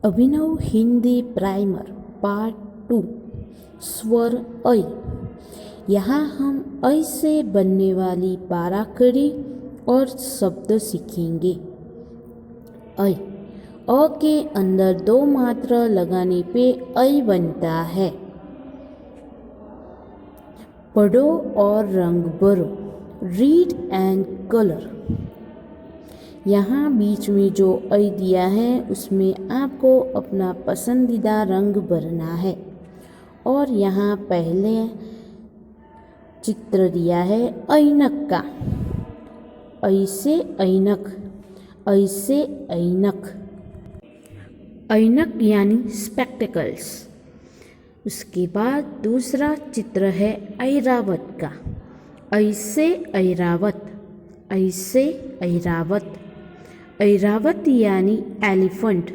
अभिनव Hindi primer part 2 स्वर ऐ। यहाँ हम ऐ से बनने वाली बाराखड़ी और शब्द सीखेंगे। ऐ अ के अंदर दो मात्रा लगाने पे ऐ बनता है। पढ़ो और रंग भरो, रीड एंड कलर। यहाँ बीच में जो ऐ दिया है उसमें आपको अपना पसंदीदा रंग भरना है। और यहाँ पहले चित्र दिया है ऐनक का। ऐसे ऐनक, ऐसे ऐनक, ऐनक यानी स्पेक्टिकल्स। उसके बाद दूसरा चित्र है ऐरावत का। ऐसे ऐरावत, ऐसे ऐरावत, ऐरावत यानी एलिफेंट।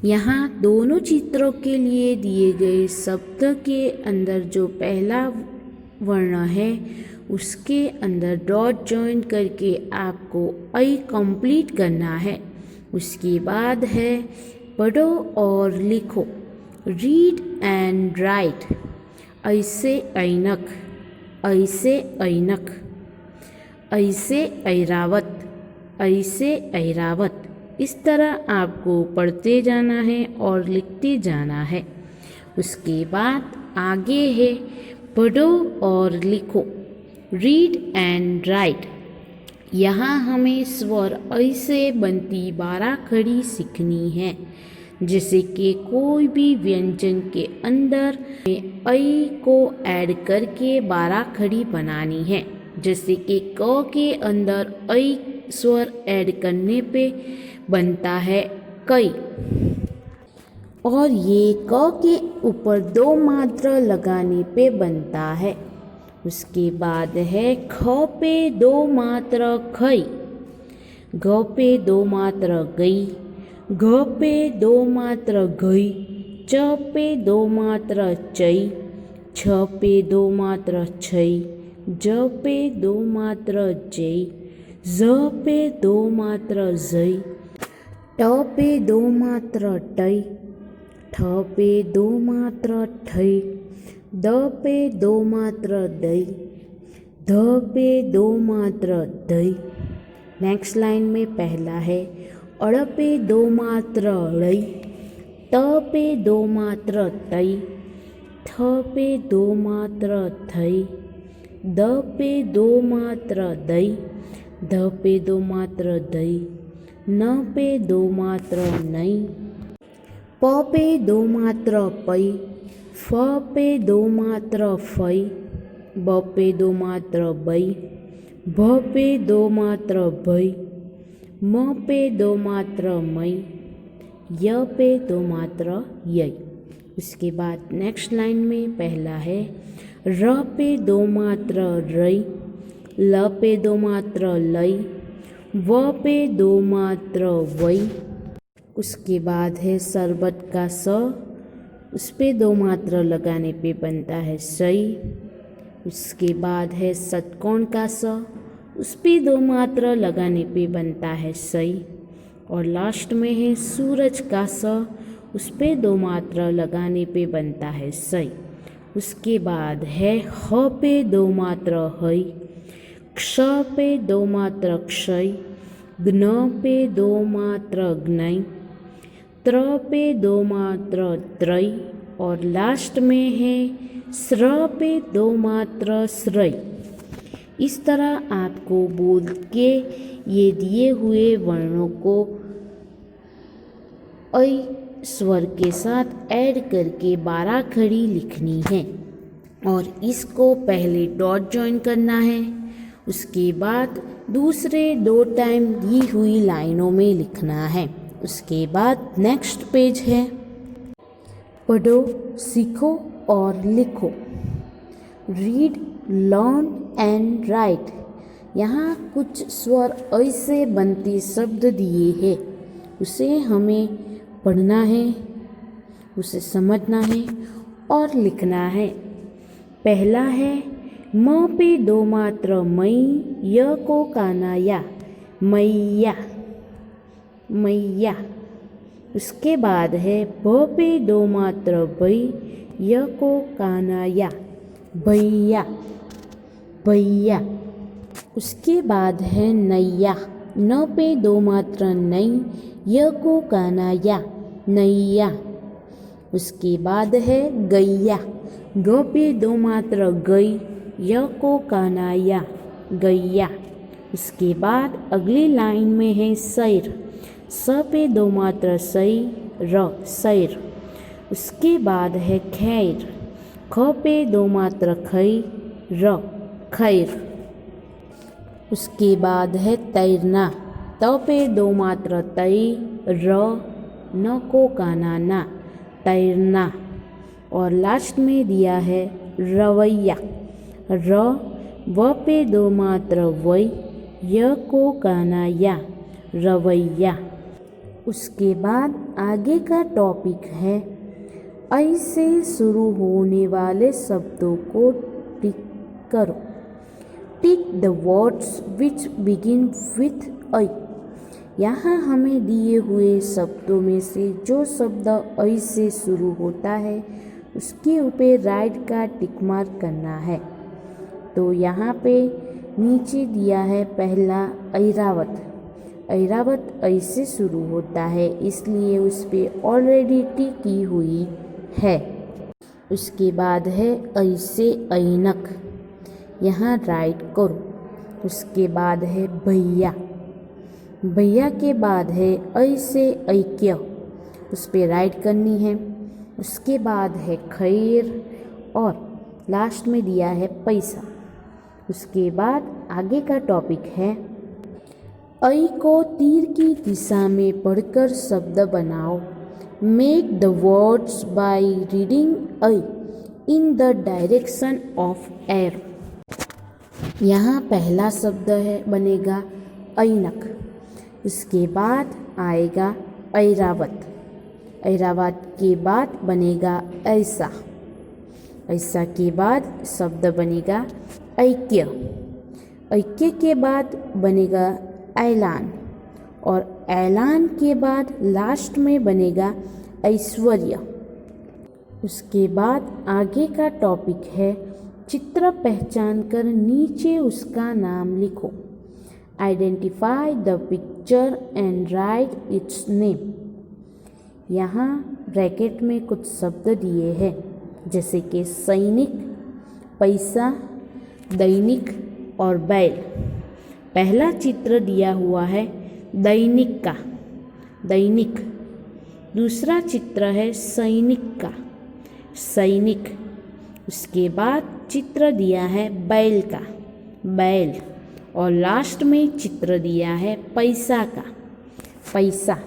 यहाँ दोनों चित्रों के लिए दिए गए शब्द के अंदर जो पहला वर्ण है उसके अंदर डॉट जॉइन करके आपको ऐ कंप्लीट करना है। उसके बाद है पढ़ो और लिखो, रीड एंड राइट। ऐसे ऐनक, ऐसे ऐनक, ऐसे ऐरावत, ऐसे ऐरावत। इस तरह आपको पढ़ते जाना है और लिखते जाना है। उसके बाद आगे है पढ़ो और लिखो, रीड एंड राइट। यहाँ हमें स्वर ऐ से बनती बाराखड़ी सीखनी है। जैसे कि कोई भी व्यंजन के अंदर ऐ को ऐड करके बाराखड़ी बनानी है। जैसे कि क के अंदर ऐ स्वर ऐड करने पे बनता है कई। और ये क के ऊपर दो मात्रा लगाने पे बनता है। उसके बाद है ख पे दो मात्रा खई, घ पे दो मात्रा गई, घ पे दो मात्रा गई, च पे दो मात्रा चई, छ पे दो मात्रा छई, ज पे दो मात्रा जई, ज पे दो मात्रा जई, ट पे दो मात्रा टई, ठ पे दो मात्रा ठई, द पे दो मात्रा दई, ध पे दो मात्रा दई। नेक्स्ट लाइन में पहला है अड़ पे दो मात्रा अड़ई, त पे दो मात्रा तई, थ पे दो मात्रा थई, द पे दो मात्रा दई, ध पे दो मात्रा दई, न पे दो मात्रा नई, प पे दो मात्रा पई, फ पे दो मात्रा फई, ब पे दो मात्रा बई, भ पे दो मात्रा भई, म पे दो मात्रा मई, य पे दो मात्रा यई। उसके बाद नेक्स्ट लाइन में पहला है र पे दो मात्रा रई, ल पे दो मात्रा लई, व पे दो मात्रा वई। उसके बाद है शरबत का स, उस पे दो मात्रा लगाने पे बनता है सई। उसके बाद है षटकोण का स, उस पे दो मात्रा लगाने पे बनता है सई। और लास्ट में है सूरज का स, उस पे दो मात्रा लगाने पे बनता है सई। उसके बाद है ह पे दो मात्रा हई, क्ष पे दो मात्रा क्षय, ज्ञ पे दो मात्रा ज्ञई, त्र पे दो मात्रा त्रय, और लास्ट में है स्र पे दो मात्रा श्रय। इस तरह आपको बोल के ये दिए हुए वर्णों को ऐ स्वर के साथ ऐड करके बाराखड़ी लिखनी है। और इसको पहले डॉट जॉइन करना है, उसके बाद दूसरे दो टाइम दी हुई लाइनों में लिखना है। उसके बाद नेक्स्ट पेज है पढ़ो, सीखो और लिखो, रीड, लर्न एंड राइट। यहाँ कुछ स्वर ऐसे बनते शब्द दिए हैं, उसे हमें पढ़ना है, उसे समझना है और लिखना है। पहला है म पे दो मात्रा मई, य को काना या, मैया, मैया। उसके बाद है ब पे दो मात्र भई, य को काना या, भैया, भैया। उसके बाद है नैया, न पे दो मात्र नई, य को काना या, नैया। उसके बाद है गैया, ग पे दो मात्र गई, य को काना या, गैया। उसके बाद अगली लाइन में है सैर, स पे दो मात्र सई, र, सैर। उसके बाद है खैर, ख पे दो मात्र खई, र, खैर। उसके बाद है तैरना, त पे दो मात्र तई, र, न को काना ना, तैरना। और लास्ट में दिया है रवैया, र, व पे दो मात्र वै, य को काना या, रवैया। उसके बाद आगे का टॉपिक है ऐ से शुरू होने वाले शब्दों को टिक करो। Tick the words which begin with A. यहाँ हमें दिए हुए शब्दों में से जो शब्द ऐ से शुरू होता है उसके ऊपर राइट का टिक मार्क करना है। तो यहाँ पे नीचे दिया है पहला ऐरावत। ऐरावत ऐ से शुरू होता है इसलिए उस पर ऑलरेडी टिक की हुई है। उसके बाद है ऐ से ऐनक, यहाँ राइट करो। उसके बाद है भैया, भैया के बाद है ऐ से ऐक्य, उस पर राइट करनी है। उसके बाद है खैर और लास्ट में दिया है पैसा। उसके बाद आगे का टॉपिक है ऐ को तीर की दिशा में पढ़कर शब्द बनाओ। Make the words by reading a in the direction of arrow. यहाँ पहला शब्द है बनेगा ऐनक। इसके बाद आएगा ऐरावत। ऐरावत के बाद बनेगा ऐसा। ऐसा के बाद शब्द बनेगा ऐक्य। ऐक्य के बाद बनेगा ऐलान और ऐलान के बाद लास्ट में बनेगा ऐश्वर्य। उसके बाद आगे का टॉपिक है चित्र पहचान कर नीचे उसका नाम लिखो। Identify the picture and right it's name. यहाँ ब्रैकेट में कुछ शब्द दिए हैं जैसे कि सैनिक, पैसा, दैनिक और बैल। पहला चित्र दिया हुआ है दैनिक का, दैनिक। दूसरा चित्र है सैनिक का, सैनिक। उसके बाद चित्र दिया है बैल का, बैल। और लास्ट में चित्र दिया है पैसा का, पैसा।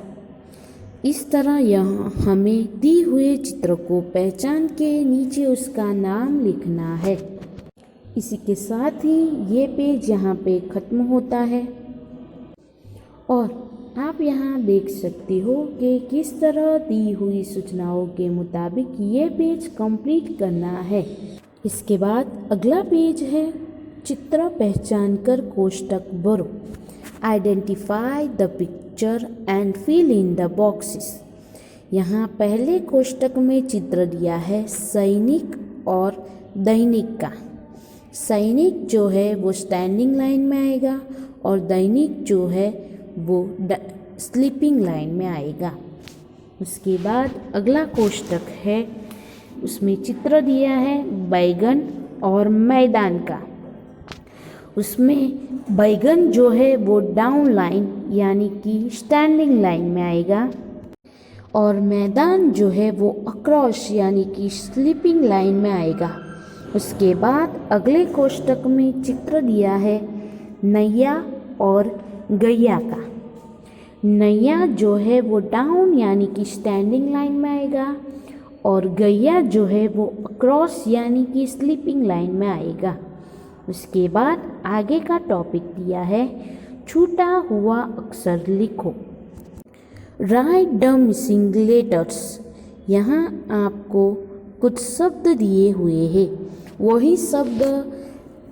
इस तरह यहाँ हमें दी हुए चित्र को पहचान के नीचे उसका नाम लिखना है। इसी के साथ ही ये पेज यहाँ पे ख़त्म होता है और आप यहाँ देख सकते हो कि किस तरह दी हुई सूचनाओं के मुताबिक ये पेज कंप्लीट करना है। इसके बाद अगला पेज है चित्र पहचान कर कोष्ठक भरो। Identify the picture and fill in the boxes. यहाँ पहले कोष्ठक में चित्र दिया है सैनिक और दैनिक का। सैनिक जो है वो स्टैंडिंग लाइन में आएगा और दैनिक जो है वो स्लीपिंग लाइन में आएगा। उसके बाद अगला कोष्ठक है, उसमें चित्र दिया है बैगन और मैदान का। उसमें बैगन जो है वो डाउन लाइन यानी कि स्टैंडिंग लाइन में आएगा और मैदान जो है वो अक्रॉस यानी कि स्लीपिंग लाइन में आएगा। उसके बाद अगले कोष्ठक में चित्र दिया है नैया और गैया का। नैया जो है वो डाउन यानी कि स्टैंडिंग लाइन में आएगा और गैया जो है वो अक्रॉस यानी कि स्लीपिंग लाइन में आएगा। उसके बाद आगे का टॉपिक दिया है छूटा हुआ अक्षर लिखो। Right the missing letters. यहाँ आपको कुछ शब्द दिए हुए हैं, वही शब्द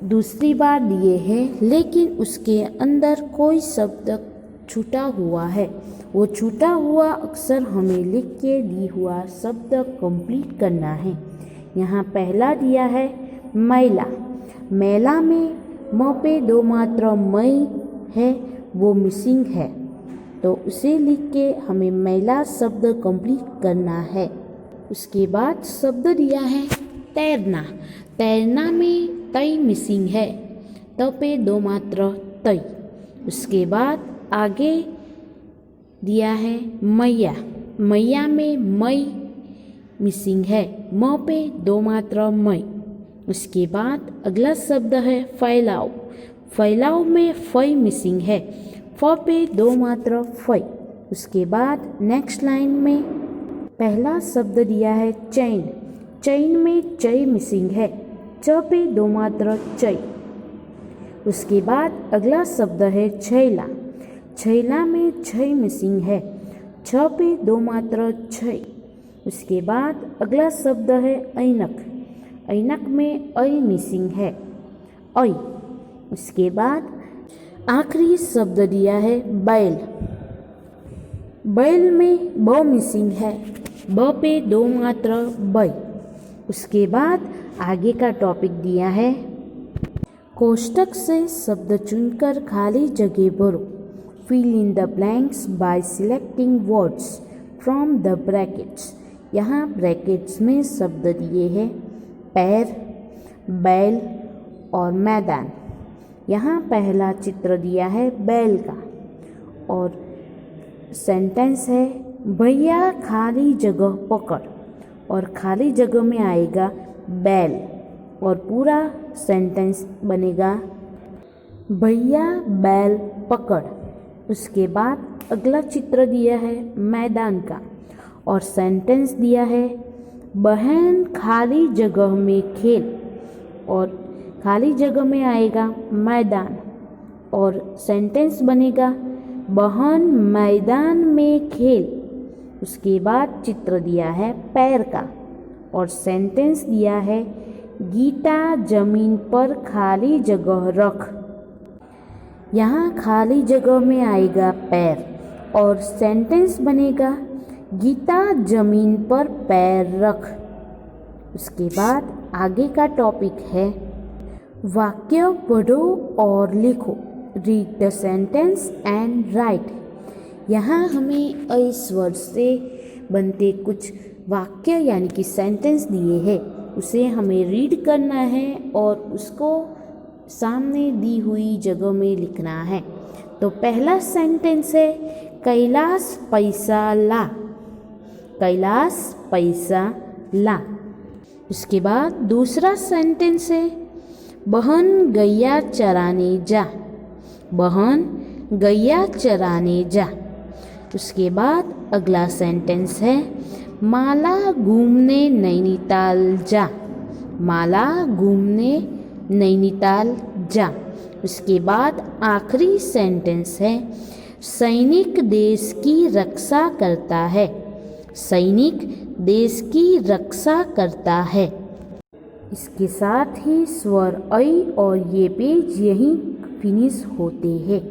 दूसरी बार दिए हैं लेकिन उसके अंदर कोई शब्द छूटा हुआ है वो छूटा हुआ अक्षर हमें लिख के दी हुआ शब्द कंप्लीट करना है। यहाँ पहला दिया है मैला। मैला में म पे दो मात्रा मई है, वो मिसिंग है, तो उसे लिख के हमें मैला शब्द कंप्लीट करना है। उसके बाद शब्द दिया है तैरना। तैरना में तई मिसिंग है, त पे दो मात्रा तई। उसके बाद आगे दिया है मैया। मैया में मई मिसिंग है, म पे दो मात्रा मई। उसके बाद अगला शब्द है फैलाव। फैलाव में फई मिसिंग है, फ पे दो मात्रा फई। उसके बाद नेक्स्ट लाइन में पहला शब्द दिया है चैन। चैन में चई मिसिंग है, च पे दो मात्रा चई। उसके बाद अगला शब्द है छैला। छैला में छई मिसिंग है, छ पे दो मात्रा छई। उसके बाद अगला शब्द है ऐनक। ऐनक में ऐ मिसिंग है, ऐ। उसके बाद आखिरी शब्द दिया है बैल। बैल में ब मिसिंग है, ब पे दो मात्रा बै। उसके बाद आगे का टॉपिक दिया है कोष्टक से शब्द चुनकर खाली जगह भरो। Fill in the blanks by selecting words from the brackets. यहाँ ब्रैकेट्स में शब्द दिए हैं पैर, बैल और मैदान। यहाँ पहला चित्र दिया है बैल का और सेंटेंस है भैया खाली जगह पकड़, और खाली जगह में आएगा बैल और पूरा सेंटेंस बनेगा भैया बैल पकड़। उसके बाद अगला चित्र दिया है मैदान का और सेंटेंस दिया है बहन खाली जगह में खेल, और खाली जगह में आएगा मैदान और सेंटेंस बनेगा बहन मैदान में खेल। उसके बाद चित्र दिया है पैर का और सेंटेंस दिया है गीता जमीन पर खाली जगह रख। यहाँ खाली जगह में आएगा पैर और सेंटेंस बनेगा गीता जमीन पर पैर रख। उसके बाद आगे का टॉपिक है वाक्य पढ़ो और लिखो। Read the sentence and right. यहाँ हमें इस वर्ड से बनते कुछ वाक्य यानी कि सेंटेंस दिए हैं, उसे हमें रीड करना है और उसको सामने दी हुई जगह में लिखना है। तो पहला सेंटेंस है कैलाश पैसा ला। कैलाश पैसा ला। उसके बाद दूसरा सेंटेंस है बहन गैया चराने जा। बहन गैया चराने जा। उसके बाद अगला सेंटेंस है माला घूमने नैनीताल जा। माला घूमने नैनीताल जा। उसके बाद आखिरी सेंटेंस है सैनिक देश की रक्षा करता है। सैनिक देश की रक्षा करता है। इसके साथ ही स्वर ऐ और ये पेज यहीं फिनिश होते हैं।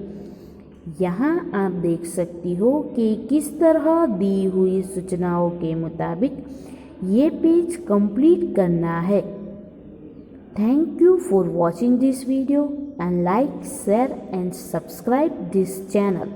यहाँ आप देख सकती हो कि किस तरह दी हुई सूचनाओं के मुताबिक ये पेज कंप्लीट करना है। Thank you for watching this video and like, share and subscribe this channel.